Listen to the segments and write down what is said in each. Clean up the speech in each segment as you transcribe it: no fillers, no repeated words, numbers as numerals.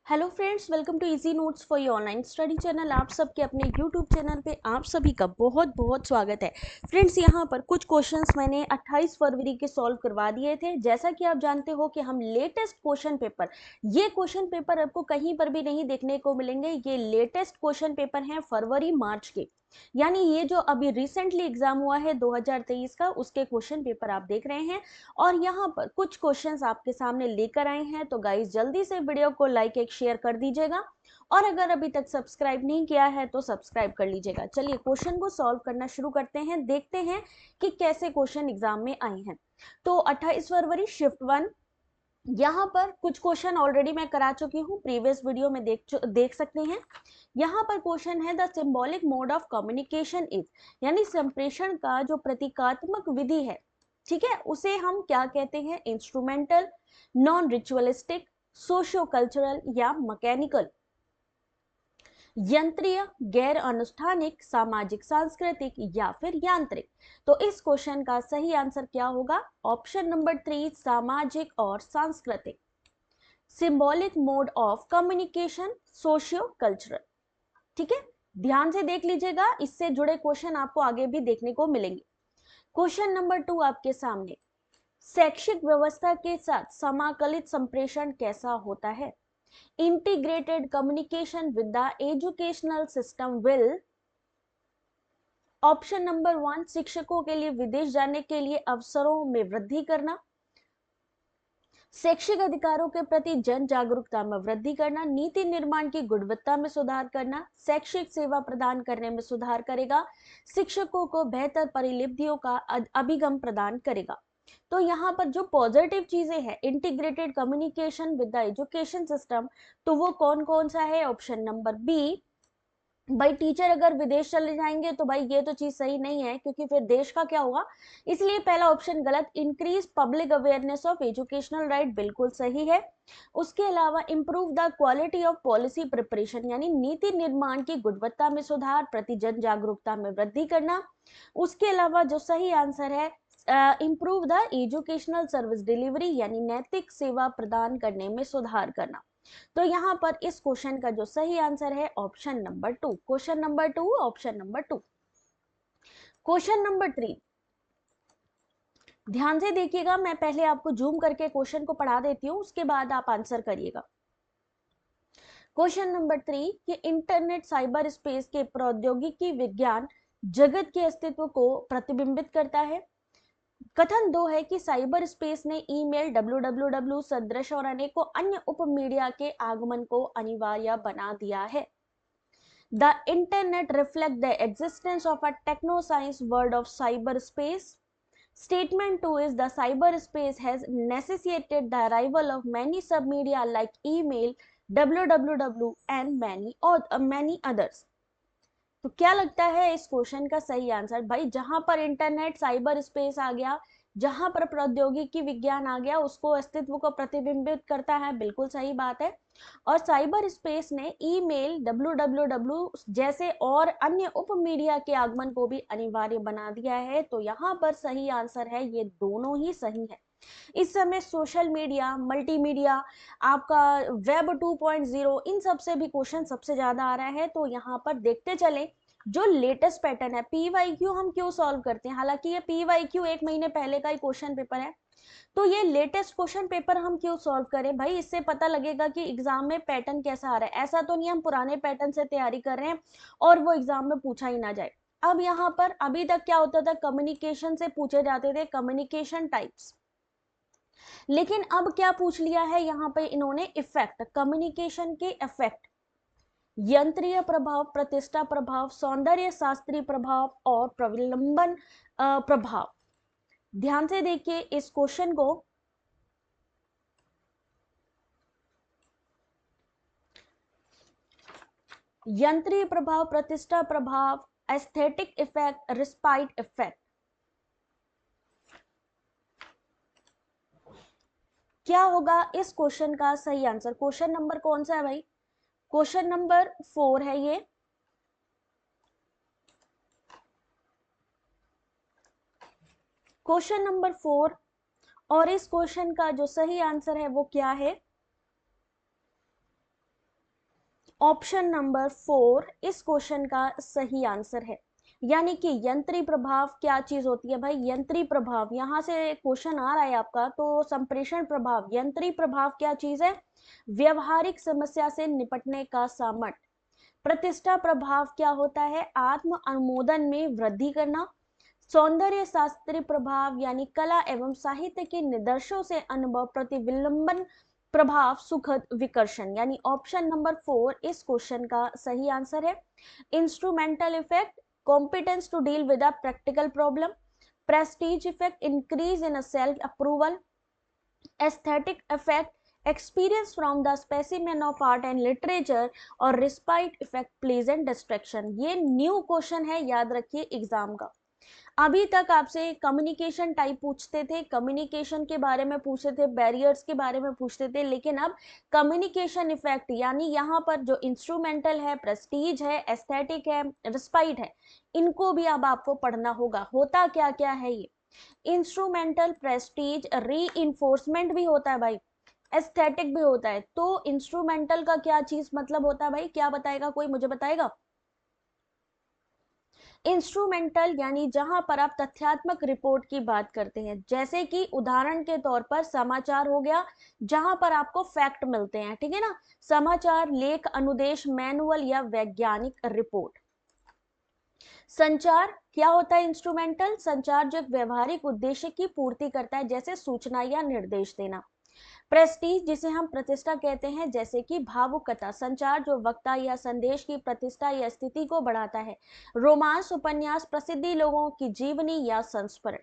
Hello friends, welcome to easy notes for your online study channel. आप सबके अपने YouTube channel पे आप सभी का बहुत बहुत स्वागत है। फ्रेंड्स, यहाँ पर कुछ क्वेश्चंस मैंने 28 फरवरी के सॉल्व करवा दिए थे। जैसा कि आप जानते हो कि हम लेटेस्ट क्वेश्चन पेपर, ये क्वेश्चन पेपर आपको कहीं पर भी नहीं देखने को मिलेंगे। ये लेटेस्ट क्वेश्चन पेपर हैं फरवरी मार्च के, यानी ये जो अभी रिसेंटली एग्जाम हुआ है 2023 का, उसके क्वेश्चन पेपर आप देख रहे हैं। और यहाँ पर कुछ क्वेश्चंस आपके सामने लेकर आए हैं, तो गाइस जल्दी से वीडियो को लाइक एक शेयर कर दीजिएगा और अगर अभी तक सब्सक्राइब नहीं किया है तो सब्सक्राइब कर लीजिएगा। चलिए क्वेश्चन को सॉल्व करना शुरू करते हैं, देखते हैं कि कैसे क्वेश्चन एग्जाम में आए हैं। तो 28 फरवरी शिफ्ट 1, यहाँ पर कुछ क्वेश्चन ऑलरेडी मैं करा चुकी हूँ, प्रीवियस वीडियो में देख सकते हैं। यहाँ पर क्वेश्चन है, the symbolic mode of communication is, यानी संप्रेषण का जो प्रतीकात्मक विधि है, ठीक है, उसे हम क्या कहते हैं? Instrumental, non ritualistic, socio cultural या मैकेनिकल। यंत्रीय, गैर अनुष्ठानिक, सामाजिक सांस्कृतिक या फिर यांत्रिक। तो इस क्वेश्चन का सही आंसर क्या होगा? ऑप्शन नंबर 3, सामाजिक और सांस्कृतिक। Symbolic mode of communication, socio cultural. ठीक है, ध्यान से देख लीजिएगा, इससे जुड़े क्वेश्चन आपको आगे भी देखने को मिलेंगे। क्वेश्चन नंबर 2 आपके सामने, शैक्षिक व्यवस्था के साथ समाकलित संप्रेषण कैसा होता है? Integrated communication with the educational system will. Option number 1, शिक्षकों के लिए विदेश जाने के लिए अवसरों में वृद्धि करना, शैक्षिक अधिकारों के प्रति जन जागरूकता में वृद्धि करना, नीति निर्माण की गुणवत्ता में सुधार करना, शैक्षिक सेवा प्रदान करने में सुधार करेगा, शिक्षकों को बेहतर परिलिप्तियों का अभिगम प्रदान करेगा। तो यहाँ पर जो पॉजिटिव चीजें हैं, integrated communication with the education system, तो वो कौन कौन सा है? Option number B. भाई टीचर अगर विदेश चले जाएंगे तो भाई ये तो चीज सही नहीं है, क्योंकि फिर देश का क्या होगा, इसलिए पहला ऑप्शन गलत। Increase public awareness of educational right बिल्कुल सही है। उसके अलावा improve the quality of policy preparation, यानी नीति निर्माण की गुणवत्ता में सुधार, प्रति जन जागरूकता में वृद्धि करना। उसके अलावा जो सही आंसर है, improve the educational service delivery, यानी नैतिक सेवा प्रदान करने में सुधार करना। तो यहाँ पर इस क्वेश्चन का जो सही आंसर है option number 2, question number 2, option number 2। Question number 3, ध्यान से देखिएगा, मैं पहले आपको जूम करके क्वेश्चन को पढ़ा देती हूँ, उसके बाद आप आंसर करिएगा। क्वेश्चन नंबर 3 कि इंटरनेट साइबर स्पेस के प्रौद्योगिकी विज्ञान जगत के अस्तित्व को प्रतिबिंबित करता है। कथन 2 है कि साइबर स्पेस ने ईमेल, www सदृश और अनेकों अन्य उप मीडिया के आगमन को अनिवार्य बना दिया है। The internet reflects the existence of a techno-science world of cyberspace. Statement 2 is the cyberspace has necessitated the arrival of many submedia like email, www and many others. तो क्या लगता है इस क्वेश्चन का सही आंसर? भाई जहां पर इंटरनेट, साइबर स्पेस आ गया, जहां पर प्रौद्योगिकी विज्ञान आ गया, उसको अस्तित्व को प्रतिबिंबित करता है, बिल्कुल सही बात है। और साइबर स्पेस ने ईमेल, www जैसे और अन्य उप मीडिया के आगमन को भी अनिवार्य बना दिया है। तो यहाँ पर सही आंसर है, ये दोनों ही सही है। इस समय सोशल मीडिया, मल्टीमीडिया, आपका वेब 2.0, इन सब से भी क्वेश्चन सबसे ज्यादा आ रहा है। तो यहाँ पर देखते चले जो लेटेस्ट पैटर्न है, पीवाईक्यू हम क्यों सॉल्व करते हैं, हालांकि ये पीवाईक्यू 1 महीने पहले का ही क्वेश्चन पेपर है, तो ये लेटेस्ट क्वेश्चन पेपर हम क्यों सॉल्व करें भाई? इससे पता लगेगा कि एग्जाम में पैटर्न कैसा आ रहा है। ऐसा तो नहीं हम पुराने पैटर्न से तैयारी कर रहे हैं और वो एग्जाम में पूछा ही ना जाए। अब यहाँ पर अभी तक क्या होता था, कम्युनिकेशन से पूछे जाते थे कम्युनिकेशन टाइप्स, लेकिन अब क्या पूछ लिया है यहाँ पे इन्होंने? इफेक्ट, कम्युनिकेशन के इफेक्ट, यंत्रीय प्रभाव, प्रतिष्ठा प्रभाव, सौंदर्य शास्त्रीय प्रभाव और प्रविलंबन प्रभाव। ध्यान से देखिए इस क्वेश्चन को। यंत्रीय प्रभाव, प्रतिष्ठा प्रभाव, एस्थेटिक इफेक्ट, रिस्पाइट इफेक्ट, क्या होगा इस क्वेश्चन का सही आंसर? क्वेश्चन नंबर कौन सा है भाई? क्वेश्चन नंबर 4 है ये। क्वेश्चन नंबर 4, और इस क्वेश्चन का जो सही आंसर है वो क्या है? ऑप्शन नंबर 4 इस क्वेश्चन का सही आंसर है। यानी कि यंत्री प्रभाव क्या चीज होती है भाई? यंत्री प्रभाव, यहां से क्वेश्चन आ रहा है आपका, तो संप्रेषण प्रभाव, यंत्री प्रभाव क्या चीज है? व्यवहारिक समस्या से निपटने का सामर्थ्य। प्रतिष्ठा प्रभाव क्या होता है? आत्म अनुमोदन में वृद्धि करना। सौंदर्य शास्त्रीय प्रभाव यानी कला एवं साहित्य के निदर्शों से अनुभव प्रतिविलंबन प्रभाव सुखद विकर्षण। यानी ऑप्शन नंबर 4 इस क्वेश्चन का सही आंसर है। Instrumental effect, competence to deal with a practical problem, prestige effect, increase in self approval, aesthetic effect, experience from the specimen of art and literature, और रिस्पाइट इफेक्ट, प्लीजेंट डिस्ट्रैक्शन। ये new question है, याद रखिए exam का। अभी तक आपसे communication type पूछते थे, कम्युनिकेशन के बारे में पूछते थे, बैरियर्स के बारे में पूछते थे, लेकिन अब कम्युनिकेशन इफेक्ट यानी यहाँ पर जो इंस्ट्रूमेंटल है, प्रेस्टीज है, एस्थेटिक है, रिस्पाइट है, इनको भी अब आपको पढ़ना होगा। होता क्या क्या है ये? इंस्ट्रूमेंटल, प्रेस्टीज, रीइंफोर्समेंट भी होता है भाई, एस्थेटिक भी होता है। तो इंस्ट्रूमेंटल का क्या चीज मतलब होता है भाई? क्या बताएगा कोई? मुझे बताएगा। इंस्ट्रूमेंटल यानी जहां पर आप तथ्यात्मक रिपोर्ट की बात करते हैं, जैसे कि उदाहरण के तौर पर समाचार हो गया, जहां पर आपको फैक्ट मिलते हैं, ठीक है ना, समाचार, लेख, अनुदेश, मैनुअल या वैज्ञानिक रिपोर्ट। संचार क्या होता है? इंस्ट्रूमेंटल संचार जो एक व्यवहारिक उद्देश्य की पूर्ति करता है, जैसे सूचना या निर्देश देना। प्रेस्टीज जिसे हम प्रतिष्ठा कहते हैं, जैसे कि भावुकता, संचार जो वक्ता या संदेश की प्रतिष्ठा या स्थिति को बढ़ाता है। रोमांस, उपन्यास, प्रसिद्धि, लोगों की जीवनी या संस्मरण।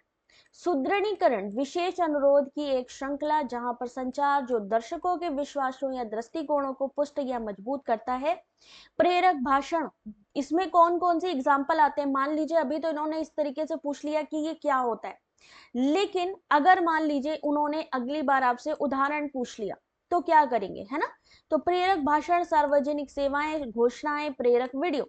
सुदृढ़ीकरण विशेष अनुरोध की एक श्रृंखला जहां पर संचार जो दर्शकों के विश्वासों या दृष्टिकोणों को पुष्ट या मजबूत करता है। प्रेरक भाषण, इसमें कौन कौन से एग्जाम्पल आते हैं? मान लीजिए अभी तो इन्होंने इस तरीके से पूछ लिया कि ये क्या होता है, लेकिन अगर मान लीजिए उन्होंने अगली बार आपसे उदाहरण पूछ लिया तो क्या करेंगे, है ना? तो प्रेरक भाषण, सार्वजनिक सेवाएं, घोषणाएं, प्रेरक वीडियो।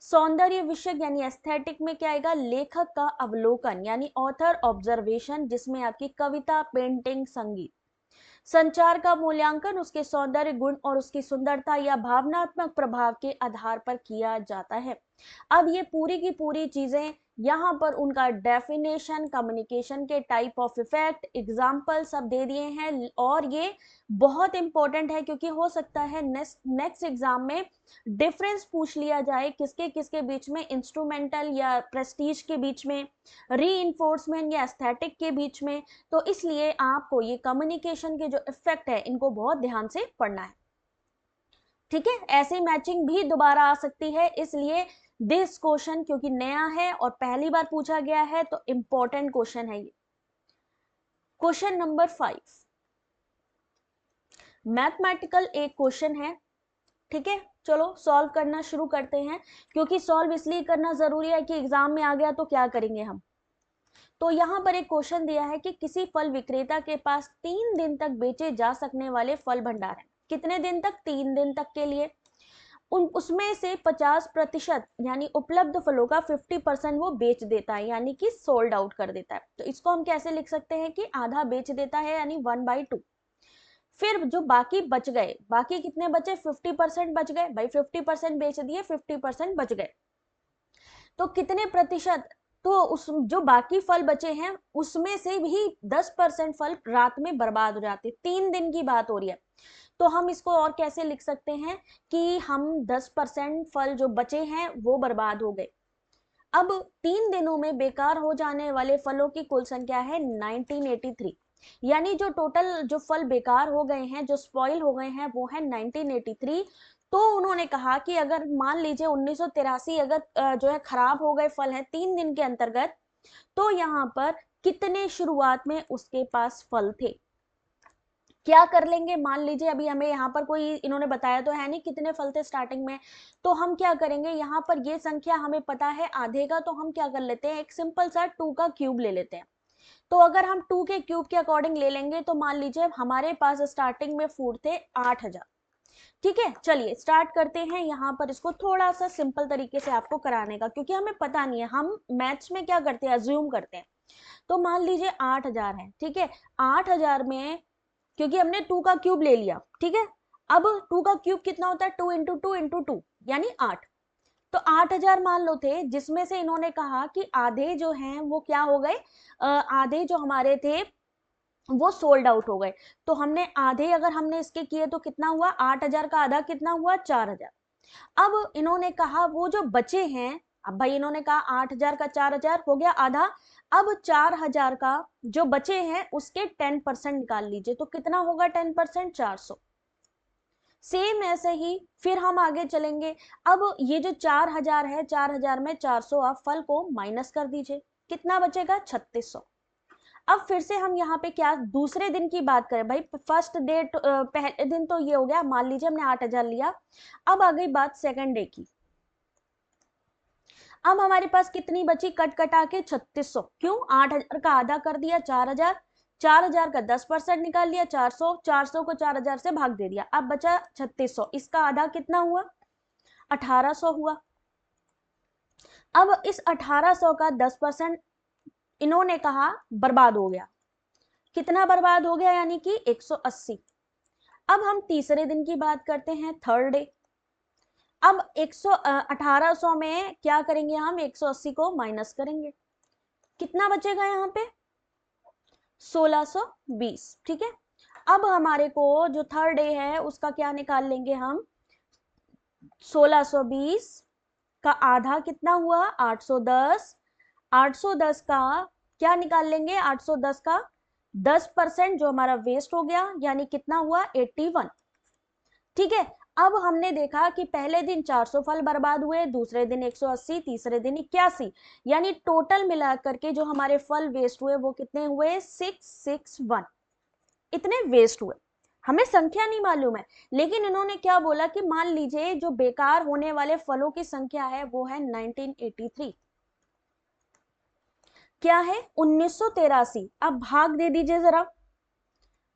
सौंदर्य विषय यानी एस्थेटिक में क्या आएगा? लेखक का अवलोकन यानी ऑथर ऑब्जर्वेशन, जिसमें आपकी कविता, पेंटिंग, संगीत। संचार का मूल्यांकन उसके सौंदर्य गुण और उसकी सुंदरता या भावनात्मक प्रभाव के आधार पर किया जाता है। अब ये पूरी की पूरी चीजें यहाँ पर उनका डेफिनेशन, कम्युनिकेशन के टाइप ऑफ इफेक्ट, एग्जाम्पल सब दे दिए हैं। और ये बहुत इंपॉर्टेंट है क्योंकि हो सकता है नेक्स्ट एग्जाम में डिफरेंस पूछ लिया जाए किसके किसके बीच में, इंस्ट्रूमेंटल या प्रेस्टीज के बीच में, रीइंफोर्समेंट या एस्थेटिक के बीच में। तो इसलिए आपको ये कम्युनिकेशन के जो इफेक्ट है इनको बहुत ध्यान से पढ़ना है, ठीक है? ऐसे मैचिंग भी दोबारा आ सकती है, इसलिए दिस क्वेश्चन क्योंकि नया है और पहली बार पूछा गया है तो इंपॉर्टेंट क्वेश्चन है ये। क्वेश्चन नंबर 5 मैथमेटिकल एक क्वेश्चन है, ठीक है? चलो सॉल्व करना शुरू करते हैं, क्योंकि सॉल्व इसलिए करना जरूरी है कि एग्जाम में आ गया तो क्या करेंगे हम। तो यहाँ पर एक क्वेश्चन दिया है कि किसी फल विक्रेता के पास 3 दिन तक बेचे जा सकने वाले फल भंडार है। कितने दिन तक? 3 दिन तक के लिए। उसमें से 50% यानी उपलब्ध फलों का 50% वो बेच देता है, यानी कि सोल्ड आउट कर देता है। तो इसको हम कैसे लिख सकते हैं कि आधा बेच देता है, यानी 1/2। फिर जो बाकी बच गए, बाकी कितने बचे? 50% बच गए भाई, 50% बेच दिए, 50% बच गए। तो कितने प्रतिशत? तो उस जो बाकी फल बचे हैं उसमें से भी 10% फल रात में बर्बाद हो जाते। 3 दिन की बात हो रही है, तो हम इसको और कैसे लिख सकते हैं कि हम 10% फल जो बचे हैं वो बर्बाद हो गए। अब 3 दिनों में बेकार हो जाने वाले फलों की कुल संख्या है 1983, यानी जो टोटल जो फल बेकार हो गए हैं, जो स्पॉइल हो गए हैं, वो है 1983। तो उन्होंने कहा कि अगर मान लीजिए 1983 अगर जो है खराब हो गए फल है 3 दिन के अंतर्गत, तो यहाँ पर कितने शुरुआत में उसके पास फल थे। क्या कर लेंगे? मान लीजिए अभी हमें यहाँ पर कोई इन्होंने बताया तो है नहीं कितने फल थे स्टार्टिंग में, तो हम क्या करेंगे, यहाँ पर ये संख्या हमें पता है आधे का, तो हम क्या कर लेते हैं, एक सिंपल सा 2 का क्यूब ले लेते हैं। तो अगर हम 2 के क्यूब के अकॉर्डिंग ले लेंगे तो मान लीजिए हमारे पास स्टार्टिंग में फूड थे 8000। ठीक है, चलिए स्टार्ट करते हैं यहाँ पर इसको थोड़ा सा सिंपल तरीके से आपको कराने का, क्योंकि हमें पता नहीं है, हम मैथ्स में क्या करते हैं, अज्यूम करते हैं। तो मान लीजिए 8000 है, ठीक है, 8000 में क्योंकि हमने 2 का क्यूब ले लिया, ठीक है, अब 2 का क्यूब कितना होता है, 2 इंटू 2 इंटू 2 यानी 8। तो 8000 मान लो थे, जिसमें से इन्होंने कहा कि आधे जो हैं वो क्या हो गए, आधे जो हमारे थे वो सोल्ड आउट हो गए। तो हमने आधे अगर हमने इसके किए तो कितना हुआ, 8000 का आधा कितना हुआ, 4000। अब इन्होंने कहा वो जो बचे हैं, अब भाई इन्होंने कहा 8000 का 4000 हो गया आधा, अब 4000 का जो बचे हैं उसके 10% निकाल लीजिए, तो कितना होगा 10%, 400। सेम ऐसे ही फिर हम आगे चलेंगे। अब ये जो 4000 है, 4000 में 400 आप फल को माइनस कर दीजिए, कितना बचेगा, 3600। अब फिर से हम यहाँ पे क्या दूसरे दिन की बात करें, भाई फर्स्ट डे पहले दिन तो ये हो गया, मान लीजिए हमने 8000 लिया। अब आ गई बात सेकंड डे की। अब हमारे पास कितनी बची, कट कटा के 3600, क्यों, 8000 का आधा कर दिया 4000, 4000 का 10% निकाल लिया 400, 400 को 4000 से भाग दे दिया, अब बचा 3600, इसका आधा कितना हुआ, 1800 हुआ। अब इस 1800 का 10% इन्होंने कहा बर्बाद हो गया, कितना बर्बाद हो गया, यानी कि 180। अब हम तीसरे दिन की बात करते हैं, थर्ड डे। अब 1800 में क्या करेंगे हम, 180 को माइनस करेंगे, कितना बचेगा यहाँ पे, 1620। ठीक है, अब हमारे को जो थर्ड डे है उसका क्या निकाल लेंगे हम, 1620 का आधा कितना हुआ, 810। 810 का क्या निकाल लेंगे, 810 का 10% जो हमारा वेस्ट हो गया, यानी कितना हुआ, 81। ठीक है, अब हमने देखा कि पहले दिन 400 फल बर्बाद हुए, दूसरे दिन 180, तीसरे दिन 81, यानी टोटल मिलाकर के जो हमारे फल वेस्ट हुए वो कितने हुए, 661, इतने वेस्ट हुए। हमें संख्या नहीं मालूम है, लेकिन इन्होंने क्या बोला कि मान लीजिए जो बेकार होने वाले फलों की संख्या है वो है 1983, क्या है, 1983। अब भाग दे दीजिए जरा,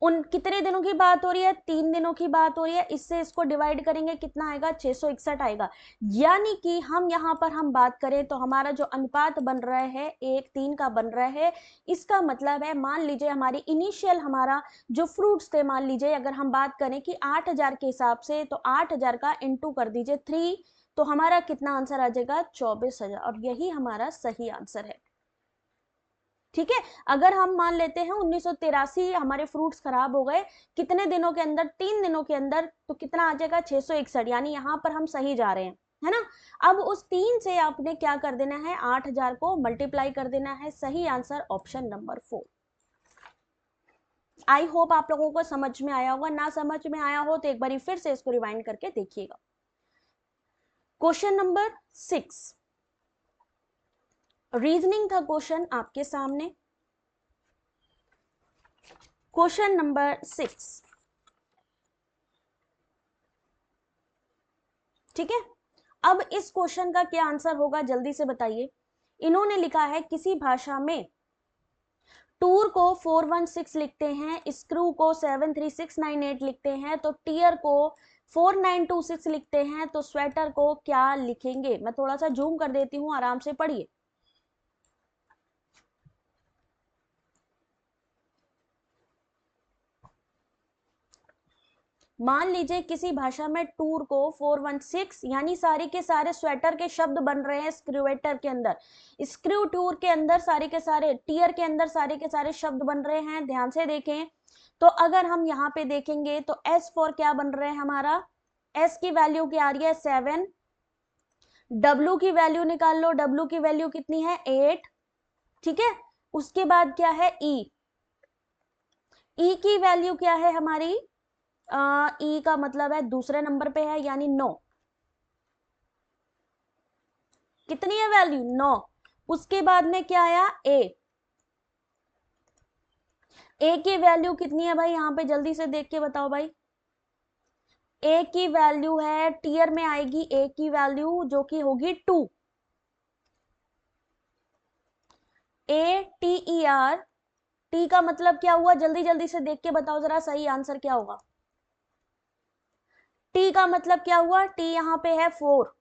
उन कितने दिनों की बात हो रही है, 3 दिनों की बात हो रही है, इससे इसको डिवाइड करेंगे कितना आएगा, 661 आएगा। यानी कि हम यहाँ पर हम बात करें तो हमारा जो अनुपात बन रहा है 1:3 का बन रहा है। इसका मतलब है, मान लीजिए हमारी इनिशियल हमारा जो फ्रूट्स थे, मान लीजिए अगर हम बात करें कि 8000 के हिसाब से, तो 8000 का इंटू कर दीजिए 3, तो हमारा कितना आंसर आ जाएगा, 24000, और यही हमारा सही आंसर है। ठीक है, अगर हम मान लेते हैं 1983 हमारे फ्रूट्स खराब हो गए, कितने दिनों के अंदर, 3 दिनों के अंदर, तो कितना आ जाएगा, 661, यानी यहाँ पर हम सही जा रहे हैं, है ना। अब उस 3 से आपने क्या कर देना है, 8000 को मल्टीप्लाई कर देना है, सही answer option number 4। I hope आप लोगों को समझ में आया होगा, ना समझ में आया हो तो एक बार फिर से इसको रिवाइंड करके देखिएगा। क्वेश्चन नंबर 6, रीजनिंग का क्वेश्चन आपके सामने। क्वेश्चन नंबर 6, ठीक है। अब इस क्वेश्चन का क्या आंसर होगा, जल्दी से बताइए। इन्होंने लिखा है किसी भाषा में टूर को 416 लिखते हैं, स्क्रू को 73698 लिखते हैं, तो टीयर को 4926 लिखते हैं, तो स्वेटर को क्या लिखेंगे। मैं थोड़ा सा जूम कर देती हूं, आराम से पढ़िए। मान लीजिए किसी भाषा में टूर को 416, यानी सारे के सारे स्वेटर के शब्द बन रहे हैं स्क्रूवेटर के अंदर, स्क्रू टूर के अंदर सारे के सारे, टीयर के अंदर सारे के सारे शब्द बन रहे हैं, ध्यान से देखें। तो अगर हम यहाँ पे देखेंगे तो एस फॉर क्या बन रहे हैं हमारा, एस की वैल्यू क्या आ रही है, 7, डब्ल्यू की वैल्यू निकाल लो, डब्ल्यू की वैल्यू कितनी है, 8। ठीक है, उसके बाद क्या है, ई, ई की वैल्यू क्या है हमारी, ई का मतलब है दूसरे नंबर पे है, यानी 9, कितनी है वैल्यू, 9। उसके बाद में क्या आया, ए की वैल्यू कितनी है भाई, यहाँ पे जल्दी से देख के बताओ भाई। ए की वैल्यू है, टीयर में आएगी ए की वैल्यू जो कि होगी 2, ATER, टी का मतलब क्या हुआ, जल्दी जल्दी से देख के बताओ जरा, सही आंसर क्या होगा। टी का मतलब क्या हुआ, टी यहाँ पे है 4,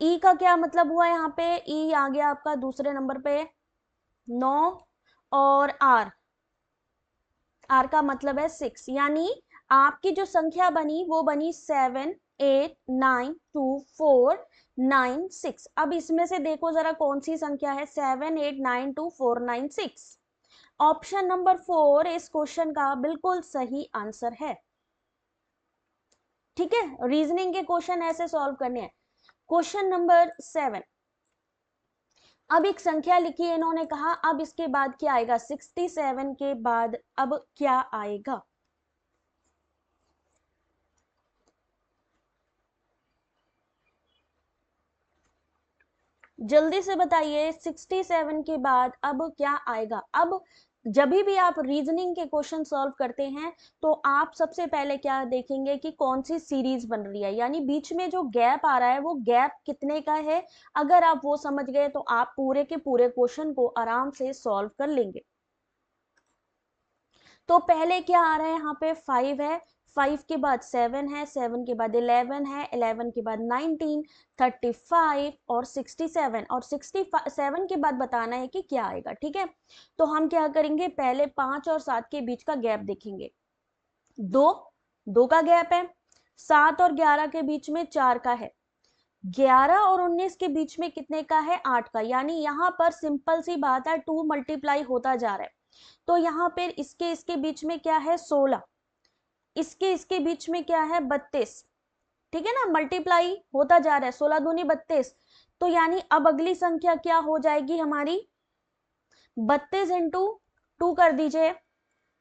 ई का क्या मतलब हुआ, यहाँ पे ई आ गया आपका दूसरे नंबर पे 9, और आर, आर का मतलब है 6, यानी आपकी जो संख्या बनी वो बनी 7892496। अब इसमें से देखो जरा कौन सी संख्या है, 7892496। ऑप्शन नंबर 4 इस क्वेश्चन का बिल्कुल सही आंसर है। ठीक है, रीजनिंग के क्वेश्चन ऐसे सॉल्व करने हैं। क्वेश्चन नंबर 7, अब एक संख्या लिखी है, इन्होंने कहा अब इसके बाद क्या आएगा, 67 के बाद अब क्या आएगा। जल्दी से बताइए, 67 के बाद अब क्या आएगा। अब जब भी आप रीजनिंग के क्वेश्चन सॉल्व करते हैं तो आप सबसे पहले क्या देखेंगे कि कौन सी सीरीज बन रही है, यानी बीच में जो गैप आ रहा है वो गैप कितने का है। अगर आप वो समझ गए तो आप पूरे के पूरे क्वेश्चन को आराम से सॉल्व कर लेंगे। तो पहले क्या आ रहा है, यहाँ पे 5 है, 5 के बाद 7 है, 7 के बाद 11 है, 11 के बाद 19, 35 और 67, और 67 के बाद बताना है कि क्या आएगा। ठीक है, तो हम क्या करेंगे, पहले 5 और 7 के बीच का गैप देखेंगे। 2 2 का गैप है, 7 और 11 के बीच में 4 का है, 11 और 19 के बीच में कितने का है, 8 का। यानी यहाँ पर सिंपल सी बात है, 2 मल्टीप्लाई होता जा रहा है। तो यहाँ पर इसके बीच में क्या है, 16, इसके बीच में क्या है, 32। ठीक है ना, मल्टीप्लाई होता जा रहा है, 16 दूनी 32। तो यानी अब अगली संख्या क्या हो जाएगी हमारी, 32 इंटू 2 कर दीजिए,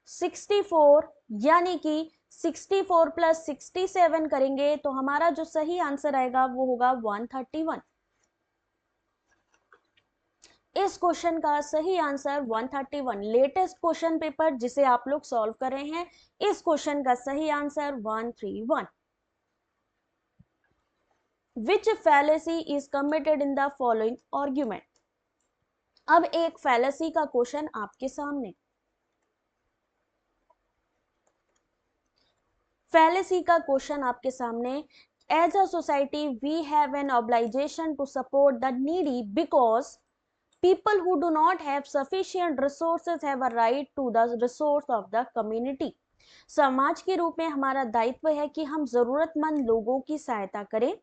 64। यानी कि 64 प्लस 67 करेंगे तो हमारा जो सही आंसर आएगा वो होगा 131। इस क्वेश्चन का सही आंसर 131। लेटेस्ट क्वेश्चन पेपर जिसे आप लोग सॉल्व कर रहे हैं, इस क्वेश्चन का सही answer 131। Which fallacy is committed in the following argument? अब एक fallacy का क्वेश्चन आपके सामने। fallacy का क्वेश्चन आपके सामने। As a society, we have an obligation to support the needy because people who do not have sufficient resources have a right to the resource of the community. समाज के रूप में हमारा दायित्व है कि हम जरूरतमंद लोगों की सहायता करें,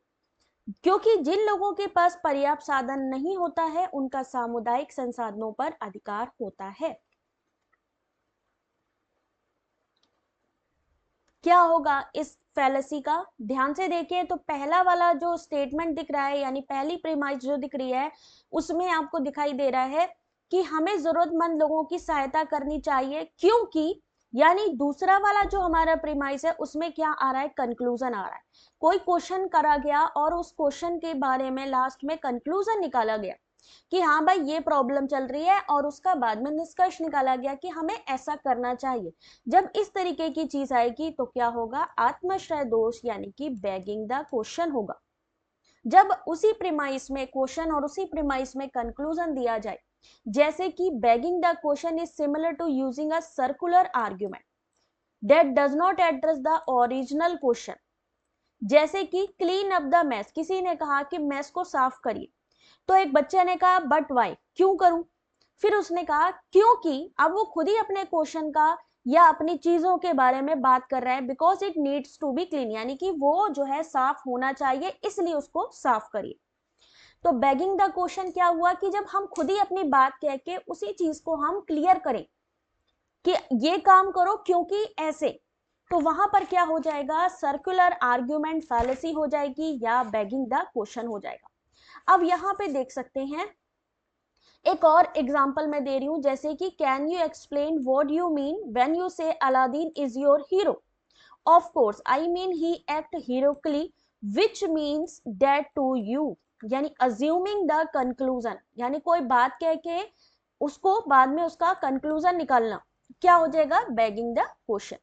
क्योंकि जिन लोगों के पास पर्याप्त साधन नहीं होता है उनका सामुदायिक संसाधनों पर अधिकार होता है। क्या होगा इस फैलेसी का, ध्यान से देखिए। तो पहला वाला जो स्टेटमेंट दिख रहा है, यानी पहली प्रीमाइस जो दिख रही है, उसमें आपको दिखाई दे रहा है कि हमें जरूरतमंद लोगों की सहायता करनी चाहिए, क्योंकि यानी दूसरा वाला जो हमारा प्रीमाइस है उसमें क्या आ रहा है, कंक्लूजन आ रहा है। कोई क्वेश्चन करा गया और उस क्वेश्चन के बारे में लास्ट में कंक्लूजन निकाला गया कि हाँ भाई ये प्रॉब्लम चल रही है, और उसका बाद में निष्कर्ष निकाला गया कि हमें ऐसा करना चाहिए। जब इस तरीके की चीज आएगी तो क्या होगा, आत्माश्रय दोष यानी कि बेगिंग द क्वेश्चन होगा। जब उसी प्रीमाइस में क्वेश्चन और उसी प्रीमाइस में कंक्लूजन दिया जाए, जैसे कि begging the question is similar to using a circular argument that does not address the original question, जैसे कि क्लीन अप द मेस, किसी ने कहा कि मेस को साफ करिए, तो एक बच्चे ने कहा बट वाई, क्यों करूं। फिर उसने कहा क्योंकि, अब वो खुद ही अपने क्वेश्चन का या अपनी चीजों के बारे में बात कर रहा है, because it needs to be clean, यानी कि वो जो है साफ होना चाहिए, इसलिए उसको साफ करिए। तो बेगिंग द क्वेश्चन क्या हुआ कि जब हम खुद ही अपनी बात कह के उसी चीज को हम क्लियर करें कि ये काम करो क्योंकि ऐसे, तो वहां पर क्या हो जाएगा, सर्कुलर आर्ग्यूमेंट फैलेसी हो जाएगी या बेगिंग द क्वेश्चन हो जाएगा। अब यहां पे देख सकते हैं, एक और एग्जांपल मैं दे रही हूं, जैसे कि can you explain what you mean when you say Aladdin is your hero. Of course I mean he acts heroically which means that to you, यानी अज्यूमिंग द कंक्लूजन, यानी कोई बात कह के उसको बाद में उसका कंक्लूजन निकालना, क्या हो जाएगा, begging the question.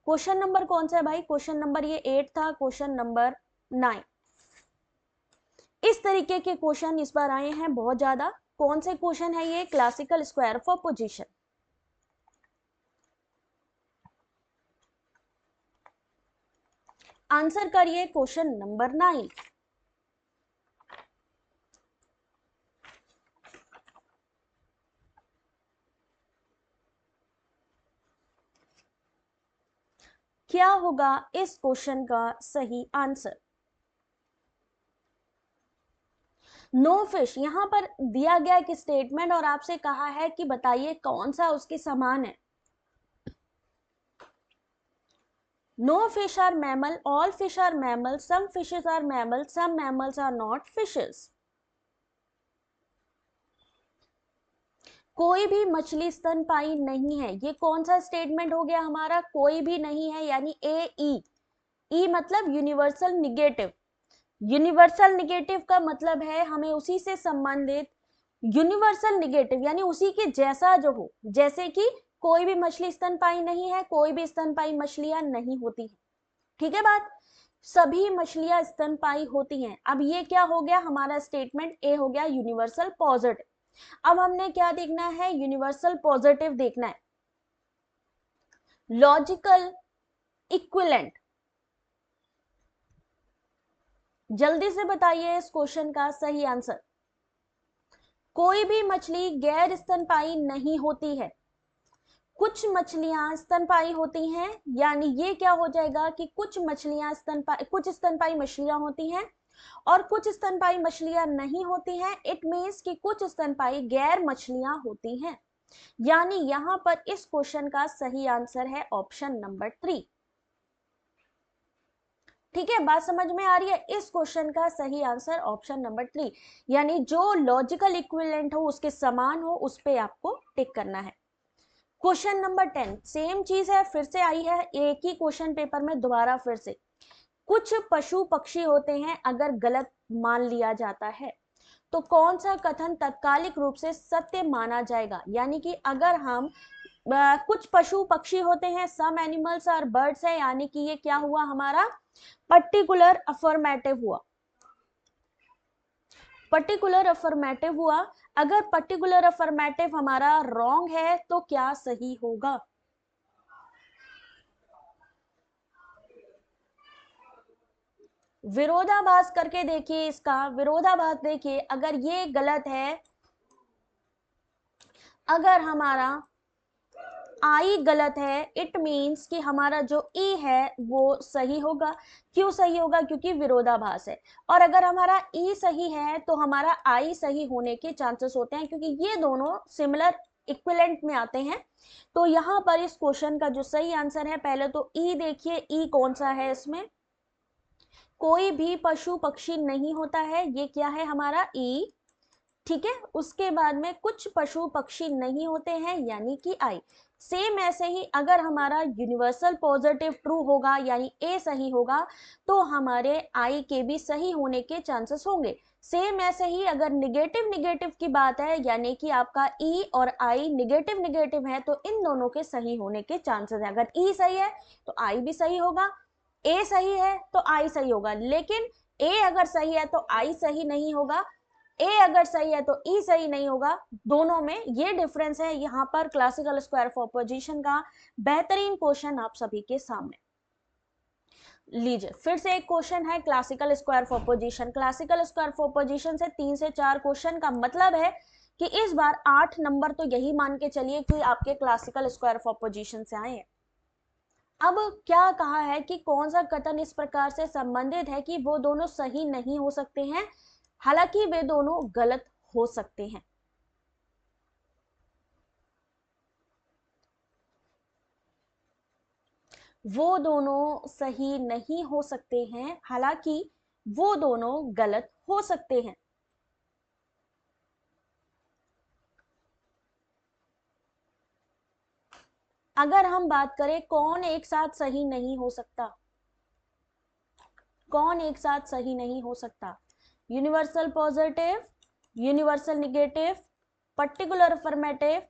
Question number कौन सा है भाई, क्वेश्चन नंबर ये 8 था, क्वेश्चन नंबर 9। इस तरीके के क्वेश्चन इस बार आए हैं बहुत ज्यादा। कौन से क्वेश्चन है ये, classical square for position. Answer करिए क्वेश्चन नंबर 9। क्या होगा इस क्वेश्चन का सही आंसर? नो फिश, यहां पर दिया गया एक स्टेटमेंट और आपसे कहा है कि बताइए कौन सा उसके समान है। No fish are mammal, all fish are mammals, some fishes are mammals, some mammals are not fishes. कोई भी मछली स्तनपायी नहीं है, ये कौन सा स्टेटमेंट हो गया हमारा? कोई भी नहीं है, यानी ए ई मतलब यूनिवर्सल निगेटिव। यूनिवर्सल निगेटिव का मतलब है हमें उसी से संबंधित यूनिवर्सल निगेटिव यानी उसी के जैसा जो हो, जैसे कि कोई भी मछली स्तनपायी नहीं है, कोई भी स्तनपायी मछलियां नहीं होती है। ठीक है बात, सभी मछलियां स्तनपायी होती हैं। अब ये क्या हो गया हमारा स्टेटमेंट? ए हो गया यूनिवर्सल पॉजिटिव। अब हमने क्या देखना है? यूनिवर्सल पॉजिटिव देखना है। लॉजिकल इक्विवेलेंट, जल्दी से बताइए इस क्वेश्चन का सही आंसर। कोई भी मछली गैर स्तनपायी नहीं होती है, कुछ मछलियां स्तनपायी होती हैं, यानी ये क्या हो जाएगा कि कुछ स्तनपायी मछलियां होती हैं और कुछ स्तनपायी मछलियां नहीं होती हैं। इट मीन्स कि कुछ स्तनपायी गैर मछलियां होती हैं, यानी यहां पर इस क्वेश्चन का सही आंसर है ऑप्शन नंबर 3। ठीक है, बात समझ में आ रही है? इस क्वेश्चन का सही आंसर ऑप्शन नंबर 3, यानी जो लॉजिकल इक्विवेलेंट हो, उसके समान हो, उस पे आपको टिक करना है। क्वेश्चन नंबर 10 सेम चीज है, फिर से आई है एक ही क्वेश्चन पेपर में दोबारा फिर से। कुछ पशु पक्षी होते हैं अगर गलत मान लिया जाता है तो कौन सा कथन तात्कालिक रूप से सत्य माना जाएगा? यानी कि अगर हम कुछ पशु पक्षी होते हैं, सम एनिमल्स और बर्ड्स है, यानी कि ये क्या हुआ हमारा? पर्टिकुलर अफर्मेटिव हुआ। पर्टिकुलर अफर्मेटिव हुआ। अगर पर्टिकुलर अफर्मेटिव हमारा रॉन्ग है तो क्या सही होगा? विरोधाभास करके देखिए, इसका विरोधाभास देखिए। अगर ये गलत है, अगर हमारा आई गलत है, इट मीन्स कि हमारा जो ई है वो सही होगा। क्यों सही होगा? क्योंकि विरोधाभास है। और अगर हमारा ई सही है तो हमारा आई सही होने के चांसेस होते हैं, क्योंकि ये दोनों सिमिलर इक्विवेलेंट में आते हैं। तो यहां पर इस क्वेश्चन का जो सही आंसर है, पहले तो ई देखिए, ई कौन सा है? इसमें कोई भी पशु पक्षी नहीं होता है, ये क्या है हमारा? ई। ठीक है, उसके बाद में कुछ पशु पक्षी नहीं होते हैं, यानी कि आई। सेम ऐसे ही अगर हमारा यूनिवर्सल पॉजिटिव ट्रू होगा, यानी ए सही होगा, तो हमारे आई के भी सही होने के चांसेस होंगे। सेम ऐसे ही अगर निगेटिव निगेटिव की बात है, यानी कि आपका ई और आई निगेटिव निगेटिव है, तो इन दोनों के सही होने के चांसेस है। अगर ई सही है तो आई भी सही होगा, ए सही है तो आई सही होगा, लेकिन ए अगर सही है तो आई सही नहीं होगा, ए अगर सही है तो ई सही नहीं होगा। दोनों में ये डिफरेंस है। यहां पर क्लासिकल स्क्वायर ऑफ ऑपोजिशन का बेहतरीन क्वेश्चन आप सभी के सामने लीजिए। फिर से एक क्वेश्चन है classical square of opposition. Classical square of opposition से 3 से 4 क्वेश्चन का मतलब है कि इस बार 8 नंबर तो यही मान के चलिए कि आपके क्लासिकल स्क्वायर ऑफ ऑपोजिशन से आए हैं। अब क्या कहा है कि कौन सा कथन इस प्रकार से संबंधित है कि वो दोनों सही नहीं हो सकते हैं, हालांकि वे दोनों गलत हो सकते हैं। वो दोनों सही नहीं हो सकते हैं, हालांकि वो दोनों गलत हो सकते हैं। अगर हम बात करें कौन एक साथ सही नहीं हो सकता, कौन एक साथ सही नहीं हो सकता? Universal positive, universal negative, particular affirmative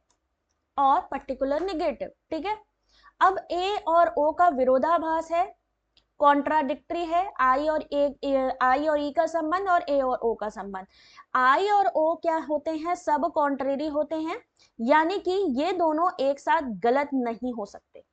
और पर्टिकुलर निगेटिव। ठीक है, अब ए और ओ का विरोधाभास है, कॉन्ट्राडिक्टरी है। आई और ई का संबंध और ए और ओ का संबंध। आई और ओ क्या होते हैं? सब कॉन्ट्रेरी होते हैं, यानी कि ये दोनों एक साथ गलत नहीं हो सकते।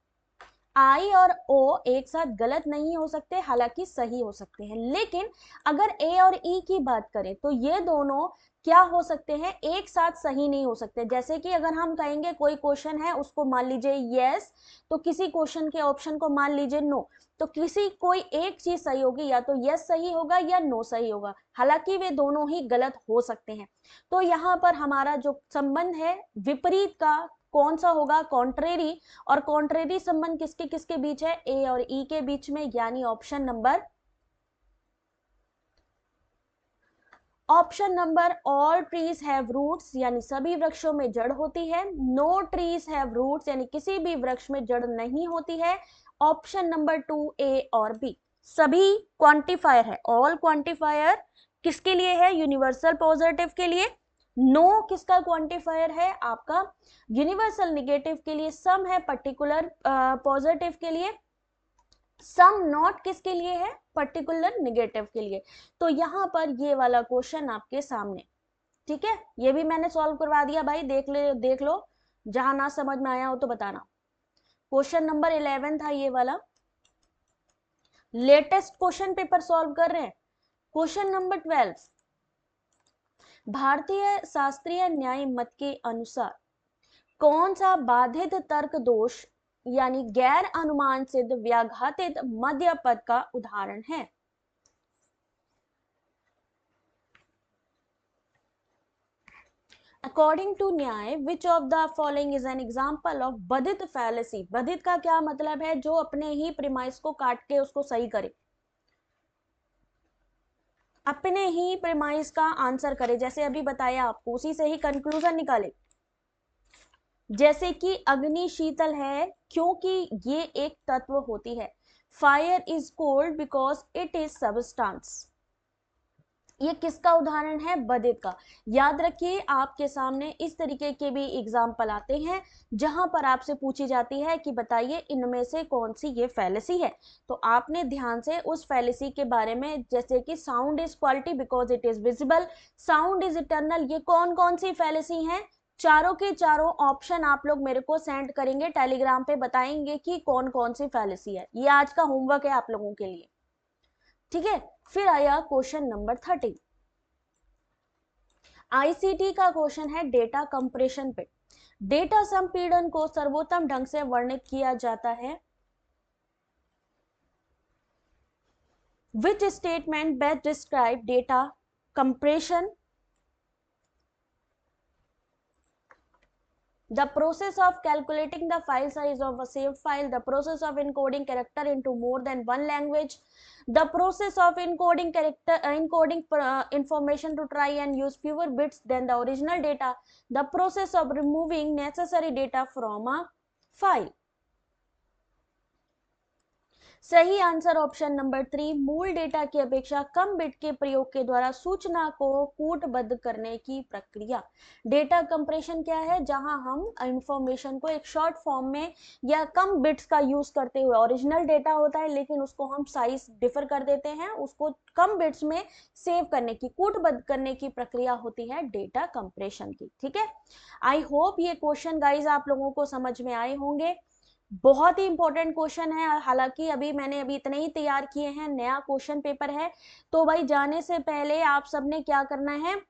आई और ओ एक साथ गलत नहीं हो सकते, हालांकि सही हो सकते हैं, लेकिन अगर ए और ई की बात करें तो ये दोनों क्या हो सकते हैं, एक साथ सही नहीं हो सकते। जैसे कि अगर हम कहेंगे कोई क्वेश्चन है उसको मान लीजिए यस, तो किसी क्वेश्चन के ऑप्शन को मान लीजिए नो, तो किसी कोई एक चीज सही होगी, या तो यस सही होगा या नो सही होगा, हालांकि वे दोनों ही गलत हो सकते हैं। तो यहाँ पर हमारा जो संबंध है विपरीत का कौन सा होगा, कॉन्ट्रेरी, और कॉन्ट्रेरी संबंध किसके किसके बीच है, ए और ई के बीच में, यानी option number all trees have roots, यानी सभी वृक्षों में जड़ होती है। नो ट्रीज हैव रूट्स, यानी किसी भी वृक्ष में जड़ नहीं होती है। ऑप्शन नंबर 2 ए और बी सभी क्वांटिफायर है। ऑल क्वांटिफायर किसके लिए है, यूनिवर्सल पॉजिटिव के लिए। नो किसका क्वांटिफायर है, आपका यूनिवर्सल नेगेटिव के लिए। सम है पर्टिकुलर पॉजिटिव के लिए। सम नॉट किसके लिए है, पर्टिकुलर नेगेटिव के लिए। तो यहां पर ये वाला क्वेश्चन आपके सामने, ठीक है, ये भी मैंने सॉल्व करवा दिया भाई, देख लो, जहां ना समझ में आया हो तो बताना। क्वेश्चन नंबर 11 था ये वाला, लेटेस्ट क्वेश्चन पेपर सॉल्व कर रहे हैं। क्वेश्चन नंबर 12, भारतीय शास्त्रीय न्याय मत के अनुसार कौन सा बाधित तर्क दोष यानी गैर अनुमान सिद्ध व्याघातित मध्य पद का उदाहरण है। अकॉर्डिंग टू न्याय which of the following is an example of बाधित फैलेसी। बाधित का क्या मतलब है, जो अपने ही प्रीमाइस को काट के उसको सही करे, अपने ही प्रीमाइस का आंसर करे, जैसे अभी बताया आपको उसी से ही कंक्लूजन निकाले। जैसे कि अग्नि शीतल है क्योंकि ये एक तत्व होती है। Fire is cold because it is substance. ये किसका उदाहरण है, बाधित का। याद रखिए आपके सामने इस तरीके के भी एग्जाम्पल आते हैं जहां पर आपसे पूछी जाती है कि बताइए इनमें से कौन सी ये फैलेसी है। तो आपने ध्यान से उस फैलेसी के बारे में, जैसे कि sound is quality because it is visible, sound is eternal, ये कौन कौन सी फैलेसी हैं। चारों के चारों ऑप्शन आप लोग मेरे को सेंड करेंगे टेलीग्राम पे, बताएंगे कि कौन कौन सी फैलेसी है। ये आज का होमवर्क है आप लोगों के लिए, ठीक है। फिर आया क्वेश्चन नंबर 13, आईसीटी का क्वेश्चन है डेटा कंप्रेशन पे। डेटा संपीड़न को सर्वोत्तम ढंग से वर्णित किया जाता है। Which statement best describe data compression. The process of calculating the file size of a saved file, the process of encoding character into more than one language, the process of encoding information to try and use fewer bits than the original data, the process of removing necessary data from a file. सही answer option number 3, मूल data की अपेक्षा कम bit के प्रयोग के द्वारा सूचना को कूटबद्ध करने की प्रक्रिया। डेटा कंप्रेशन क्या है, जहां हम इंफॉर्मेशन को एक शॉर्ट फॉर्म में या कम बिट्स का यूज करते हुए, ओरिजिनल डेटा होता है लेकिन उसको हम साइज डिफर कर देते हैं, उसको कम बिट्स में सेव करने की, कूटबद्ध करने की प्रक्रिया होती है डेटा कंप्रेशन की, ठीक है। आई होप ये क्वेश्चन गाइज आप लोगों को समझ में आए होंगे। बहुत ही इंपॉर्टेंट क्वेश्चन है, हालांकि मैंने इतने ही तैयार किए हैं, नया क्वेश्चन पेपर है। तो भाई जाने से पहले आप सबने क्या करना है,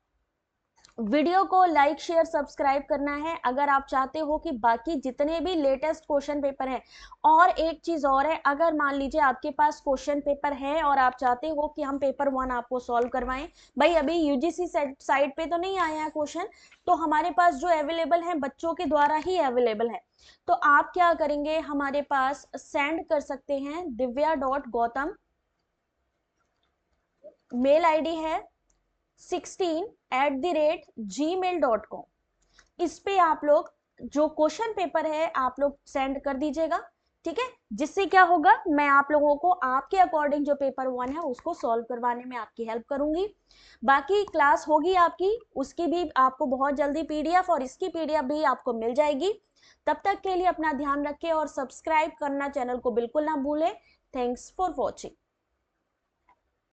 वीडियो को लाइक शेयर सब्सक्राइब करना है अगर आप चाहते हो कि बाकी जितने भी लेटेस्ट क्वेश्चन पेपर हैं। और एक चीज और है, अगर मान लीजिए आपके पास क्वेश्चन पेपर है और आप चाहते हो कि हम पेपर 1 आपको सॉल्व करवाएं, भाई अभी यूजीसी साइट पे तो नहीं आया है क्वेश्चन, तो हमारे पास जो अवेलेबल है बच्चों के द्वारा ही अवेलेबल है। तो आप क्या करेंगे, हमारे पास सेंड कर सकते हैं divya.gautam, मेल आईडी है 16@gmail.com। इस पे आप लोग जो क्वेश्चन पेपर है आप लोग सेंड कर दीजिएगा, ठीक है। जिससे क्या होगा, मैं आप लोगों को आपके अकॉर्डिंग जो पेपर 1 है उसको सॉल्व करवाने में आपकी हेल्प करूंगी। बाकी क्लास होगी आपकी, उसकी भी आपको बहुत जल्दी पीडीएफ और इसकी पीडीएफ भी आपको मिल जाएगी। तब तक के लिए अपना ध्यान रखें और सब्सक्राइब करना चैनल को बिल्कुल ना भूलें। Thanks for watching.